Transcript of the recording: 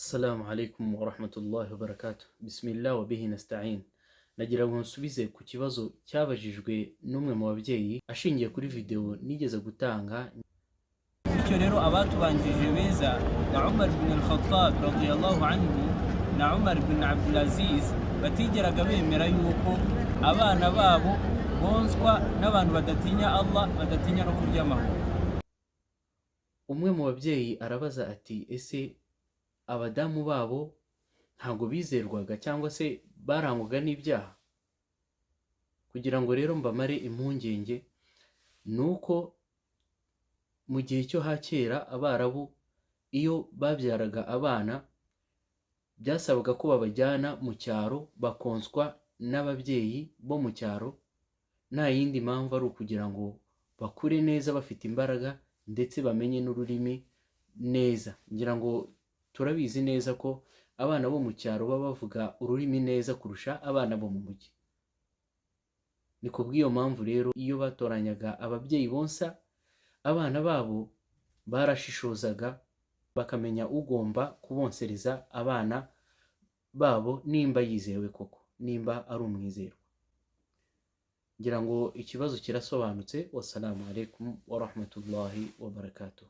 Assalamu alaikum wa rahmatullahi wa barakatuh. Bismillah wa bihi nasta'in. Nagira ngo nsubize ku kibazo cyabajijwe n'umwe mu babyeyi ashingiye kuri video nigeze gutanga. Icyo rero abatubanjirije beza na Umar ibn al-Khattab radiyallahu anhu na Umar ibn Abdul Aziz batigeraga bemera yuko abana babo bonswa n'abantu badatinya Allah, badatinya no kuryamaho. Umwe mu babyeyi arabaza ati ese abadamu babo ntabwo bizerwaga cyangwa se barangwaga n'ibyaha? Kugira ngo rero mbamare impungenge nuko mu gihe cyo hakera Abarabu iyo babyaraga abana byasabaga ko babajyana mu cyaro bakonswa n'ababyeyi bo mu cyaro, nta yindi mpamvu ari ukugira ngo bakure neza bafite imbaraga ndetse bamenye n'ururimi neza. Ngira ngo turabizi neza ko abana bo mu cyaro baba bavuga ururimi neza kurusha abana bo mu mujyi. Ni kubw'iyo mpamvu rero iyo batoranyaga ababyeyi bonsa abana babo barashishozaga bakamenya ugomba kubonsereza abana babo nimba yizewe koko, nimba ari umwizerwa. Ngira ngo ikibazo kirasobanutse. Wassalamu alaikum wa rahmatullahi wa barakatuh.